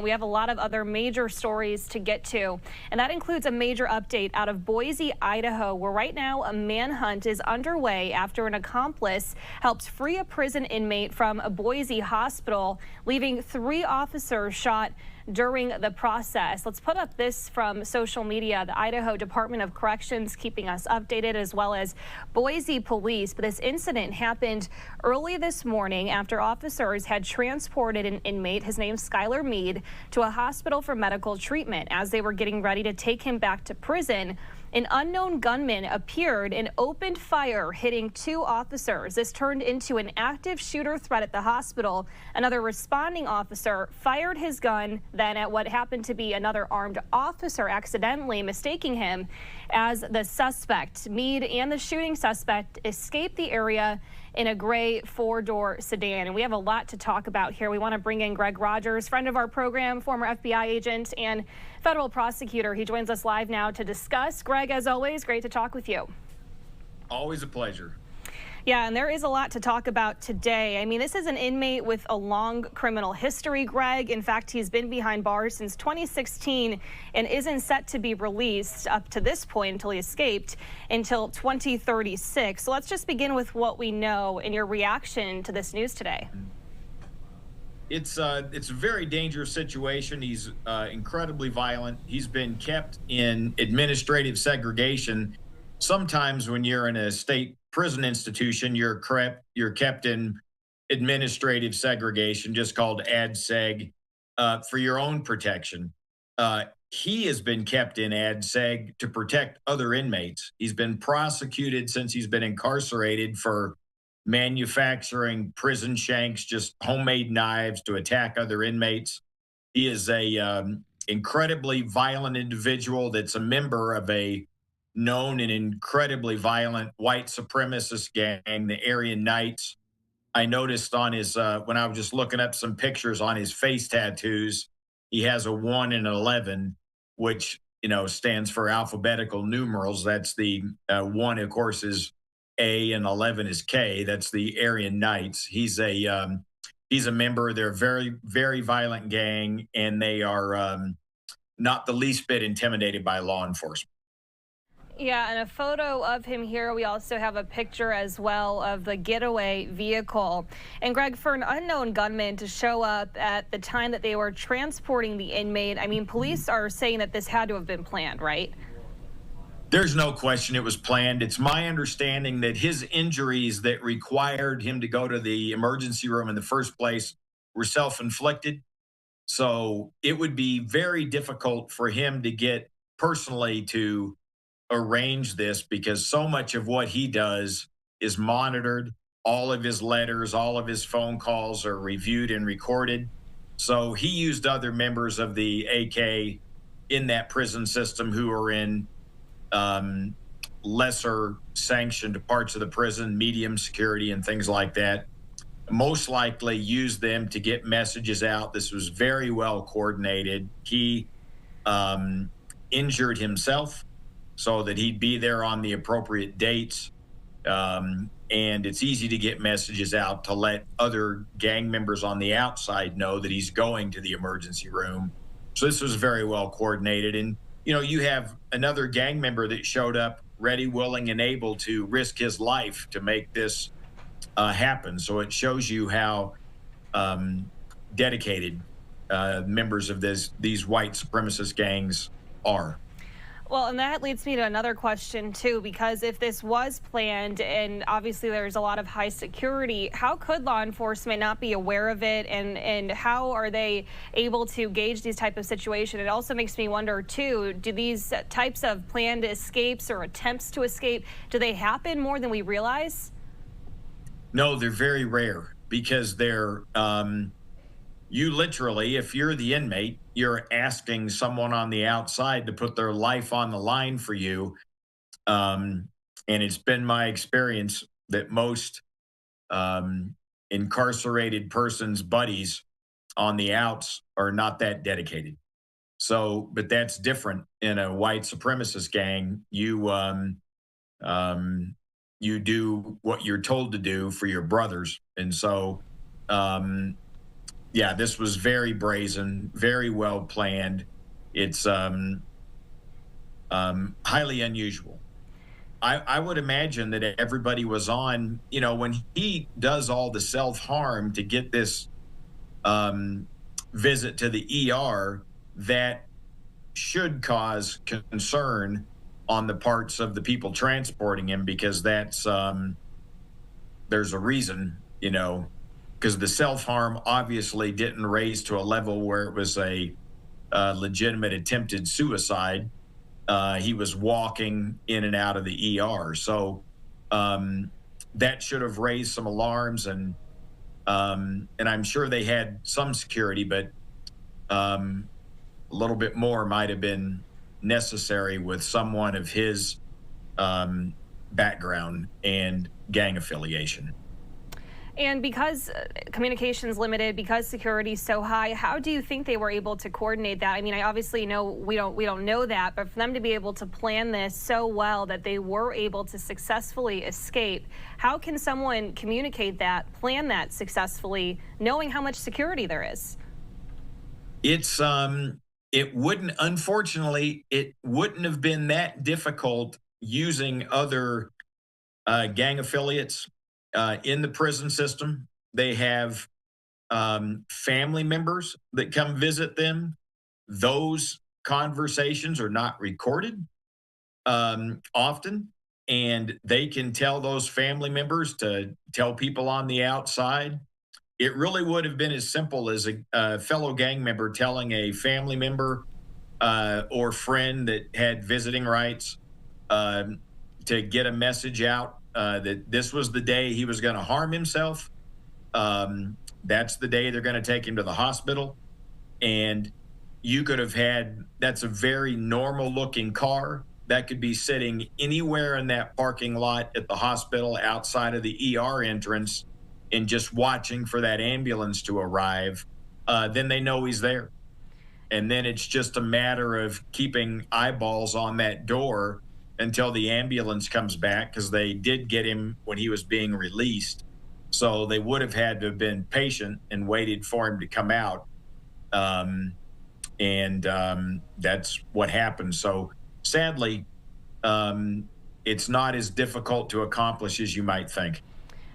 We have a lot of other major stories to get to, and that includes a major update out of Boise, Idaho, where right now a manhunt is underway after an accomplice helped free a prison inmate from a Boise hospital, leaving 3 officers shot during the process. Let's put up this from social media. The Idaho Department of Corrections keeping us updated, as well as Boise police. But this incident happened early this morning after officers had transported an inmate, his name's Skylar Meade, to a hospital for medical treatment. As they were getting ready to take him back to prison, an unknown gunman appeared and opened fire, hitting 2 officers. This turned into an active shooter threat at the hospital. Another responding officer fired his gun, then at what happened to be another armed officer, accidentally mistaking him as the suspect. Meade and the shooting suspect escaped the area in a gray 4-door sedan. And we have a lot to talk about here. We want to bring in Greg Rogers, friend of our program, former FBI agent and federal prosecutor. He joins us live now to discuss. Greg, as always, great to talk with you. Always a pleasure. Yeah, and there is a lot to talk about today. I mean, this is an inmate with a long criminal history, Greg. In fact, he's been behind bars since 2016 and isn't set to be released up to this point until he escaped until 2036. So let's just begin with what we know and your reaction to this news today. It's a very dangerous situation. He's incredibly violent. He's been kept in administrative segregation. Sometimes when you're in a state prison institution, you're kept in administrative segregation, just called ad-seg, for your own protection. He has been kept in ad-seg to protect other inmates. He's been prosecuted since he's been incarcerated for manufacturing prison shanks, just homemade knives to attack other inmates. He is a incredibly violent individual that's a member of a known and incredibly violent white supremacist gang, the Aryan Knights. I noticed on his, when I was just looking up some pictures on his face tattoos, he has a 1 and an 11, which, you know, stands for alphabetical numerals. That's the 1, of course, is A and 11 is K. That's the Aryan Knights. He's a member of their very, very violent gang, and they are not the least bit intimidated by law enforcement. Yeah, and a photo of him here. We also have a picture as well of the getaway vehicle. And Greg, for an unknown gunman to show up at the time that they were transporting the inmate, I mean, police are saying that this had to have been planned, right? There's no question it was planned. It's my understanding that his injuries that required him to go to the emergency room in the first place were self-inflicted. So it would be very difficult for him to get personally to arrange this, because so much of what he does is monitored. All of his letters, all of his phone calls are reviewed and recorded. So he used other members of the AK in that prison system who are in lesser sanctioned parts of the prison, medium security and things like that. Most likely used them to get messages out. This was very well coordinated. He injured himself so that he'd be there on the appropriate dates. And it's easy to get messages out to let other gang members on the outside know that he's going to the emergency room. So this was very well coordinated. And, you know, you have another gang member that showed up ready, willing, and able to risk his life to make this happen. So it shows you how dedicated members of these white supremacist gangs are. Well, and that leads me to another question, too, because if this was planned and obviously there's a lot of high security, how could law enforcement not be aware of it, and how are they able to gauge these type of situations? It also makes me wonder, too, do these types of planned escapes or attempts to escape, do they happen more than we realize? No, they're very rare, because they're you literally, if you're the inmate, you're asking someone on the outside to put their life on the line for you. And it's been my experience that most incarcerated persons' buddies on the outs are not that dedicated. So, but that's different in a white supremacist gang. You do what you're told to do for your brothers. And so, Yeah, this was very brazen, very well planned. It's highly unusual. I would imagine that everybody was on, when he does all the self harm to get this um, visit to the ER, that should cause concern on the parts of the people transporting him, because there's a reason, because the self harm obviously didn't raise to a level where it was a legitimate attempted suicide. He was walking in and out of the ER. So that should have raised some alarms, and I'm sure they had some security, but a little bit more might have been necessary with someone of his background and gang affiliation. And because communication's limited, because security's so high, how do you think they were able to coordinate that? I mean, I obviously know we don't know that, but for them to be able to plan this so well that they were able to successfully escape, how can someone communicate that, plan that successfully, knowing how much security there is? Unfortunately, it wouldn't have been that difficult using other gang affiliates in the prison system. They have family members that come visit them. Those conversations are not recorded often, and they can tell those family members to tell people on the outside. It really would have been as simple as a fellow gang member telling a family member or friend that had visiting rights to get a message out that this was the day he was going to harm himself. That's the day they're going to take him to the hospital. And you could have that's a very normal looking car that could be sitting anywhere in that parking lot at the hospital outside of the ER entrance and just watching for that ambulance to arrive. Then they know he's there. And then it's just a matter of keeping eyeballs on that door until the ambulance comes back, because they did get him when he was being released. So they would have had to have been patient and waited for him to come out. That's what happened. So sadly, it's not as difficult to accomplish as you might think.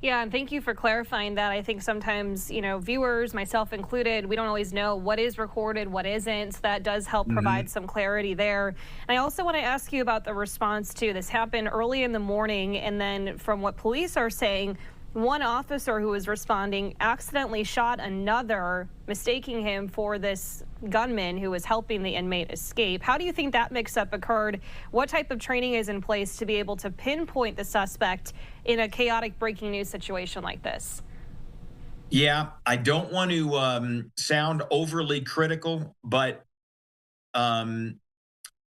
Yeah, and thank you for clarifying that. I think sometimes, viewers, myself included, we don't always know what is recorded, what isn't. So that does help provide some clarity there. And I also want to ask you about the response too. This happened early in the morning, and then from what police are saying, one officer who was responding accidentally shot another, mistaking him for this gunman who was helping the inmate escape. How do you think that mix-up occurred? What type of training is in place to be able to pinpoint the suspect in a chaotic breaking news situation like this? Yeah, I don't want to sound overly critical, but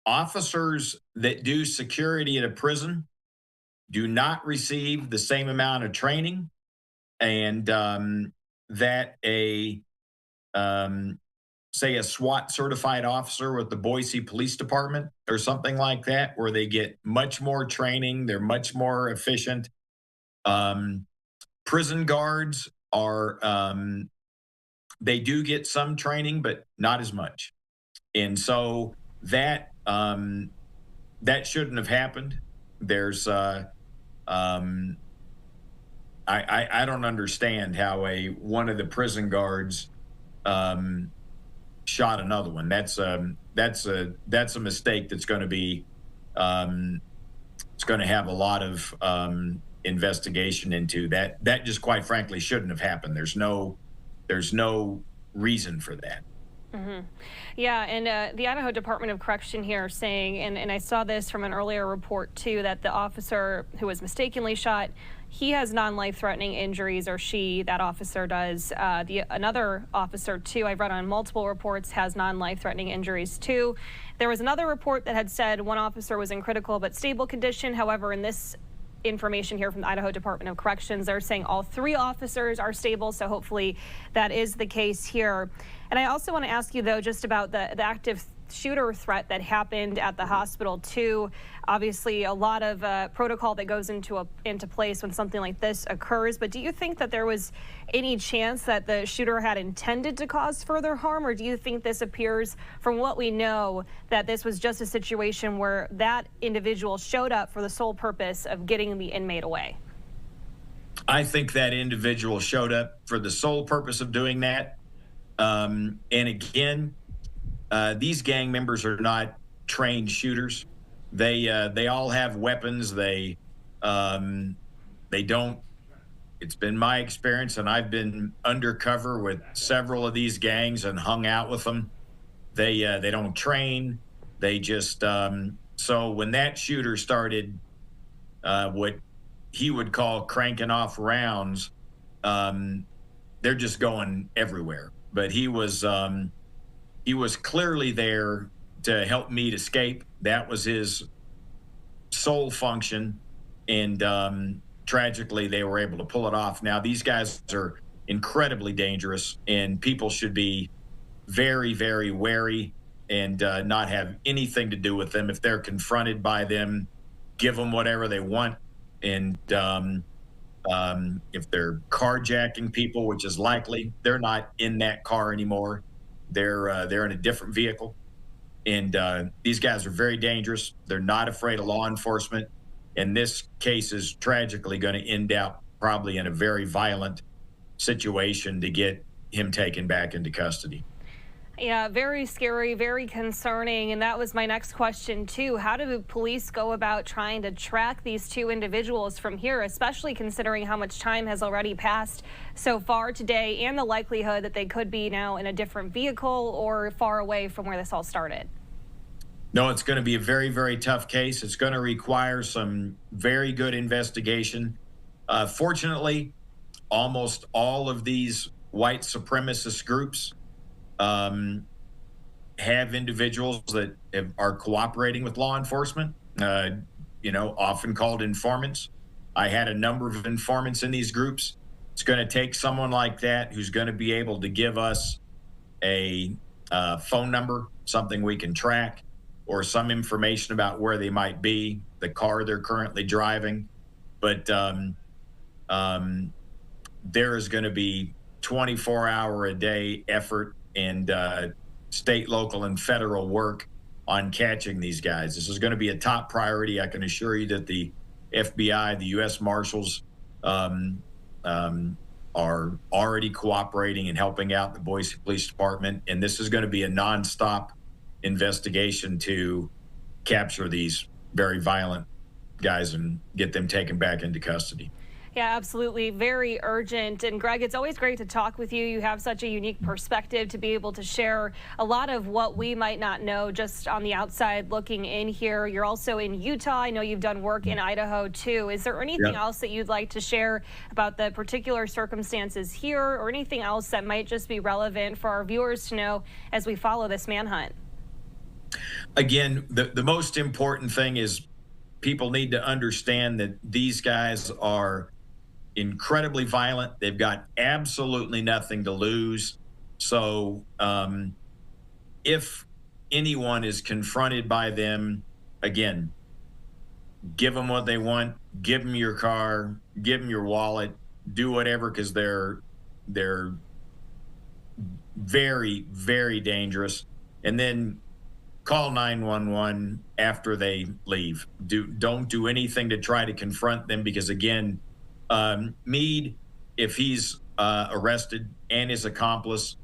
officers that do security at a prison do not receive the same amount of training, and that say a SWAT certified officer with the Boise Police Department or something like that, where they get much more training, they're much more efficient. Prison guards they do get some training, but not as much. And so that shouldn't have happened. There's I don't understand how one of the prison guards shot another one. That's a mistake that's going to be it's going to have a lot of investigation into that. That just quite frankly shouldn't have happened. There's no reason for that. Yeah, and the Idaho Department of Correction here saying, and I saw this from an earlier report too, that the officer who was mistakenly shot, he has non-life-threatening injuries, or that officer does. Another officer too, I've read on multiple reports, has non-life-threatening injuries too. There was another report that had said one officer was in critical but stable condition. However, in this information here from the Idaho Department of Corrections, they're saying all 3 officers are stable, so hopefully that is the case here. And I also want to ask you, though, just about the active shooter threat that happened at the hospital, too. Obviously, a lot of protocol that goes into place when something like this occurs. But do you think that there was any chance that the shooter had intended to cause further harm? Or do you think this appears, from what we know, that this was just a situation where that individual showed up for the sole purpose of getting the inmate away? I think that individual showed up for the sole purpose of doing that. And again, these gang members are not trained shooters. They all have weapons. They don't. It's been my experience, and I've been undercover with several of these gangs and hung out with them. They don't train. They just so when that shooter started what he would call cranking off rounds, they're just going everywhere. But he was clearly there to help Meade escape. That was his sole function. And tragically, they were able to pull it off. Now, these guys are incredibly dangerous, and people should be very, very wary and not have anything to do with them. If they're confronted by them, give them whatever they want. And if they're carjacking people, which is likely, they're not in that car anymore. They're in a different vehicle. And these guys are very dangerous. They're not afraid of law enforcement. And this case is tragically going to end up probably in a very violent situation to get him taken back into custody. Yeah, very scary, very concerning. And that was my next question, too. How do police go about trying to track these two individuals from here, especially considering how much time has already passed so far today and the likelihood that they could be now in a different vehicle or far away from where this all started? No, it's going to be a very, very tough case. It's going to require some very good investigation. Fortunately, almost all of these white supremacist groups have individuals that are cooperating with law enforcement, often called informants. I had a number of informants in these groups. It's going to take someone like that who's going to be able to give us a phone number, something we can track, or some information about where they might be, the car they're currently driving. But there is going to be 24-hour-a-day effort and state, local, and federal work on catching these guys. This is going to be a top priority. I can assure you that the FBI, the U.S. Marshals, are already cooperating and helping out the Boise Police Department. And this is going to be a nonstop investigation to capture these very violent guys and get them taken back into custody. Yeah, absolutely. Very urgent. And Greg, it's always great to talk with you. You have such a unique perspective to be able to share a lot of what we might not know just on the outside looking in here. You're also in Utah. I know you've done work in Idaho too. Is there anything else that you'd like to share about the particular circumstances here, or anything else that might just be relevant for our viewers to know as we follow this manhunt? Again, the most important thing is people need to understand that these guys are incredibly violent. They've got absolutely nothing to lose. So if anyone is confronted by them, again, give them what they want, give them your car, give them your wallet, do whatever, because they're very, very dangerous. And then call 911 after they leave. Don't do anything to try to confront them, because again, Meade, if he's arrested, and his accomplice,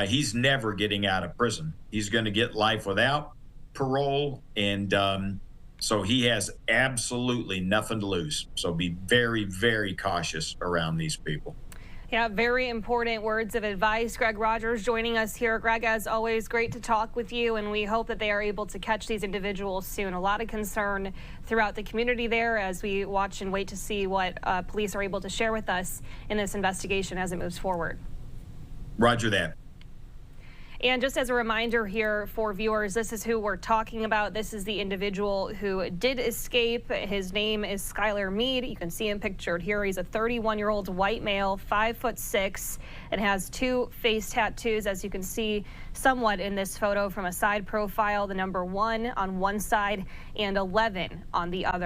he's never getting out of prison. He's going to get life without parole, and so he has absolutely nothing to lose. So be very, very cautious around these people. Yeah, very important words of advice. Greg Rogers joining us here. Greg, as always, great to talk with you, and we hope that they are able to catch these individuals soon. A lot of concern throughout the community there as we watch and wait to see what police are able to share with us in this investigation as it moves forward. Roger that. And just as a reminder here for viewers, this is who we're talking about. This is the individual who did escape. His name is Skylar Meade. You can see him pictured here. He's a 31-year-old white male, 5'6", and has 2 face tattoos, as you can see somewhat in this photo from a side profile, the number 1 on one side and 11 on the other.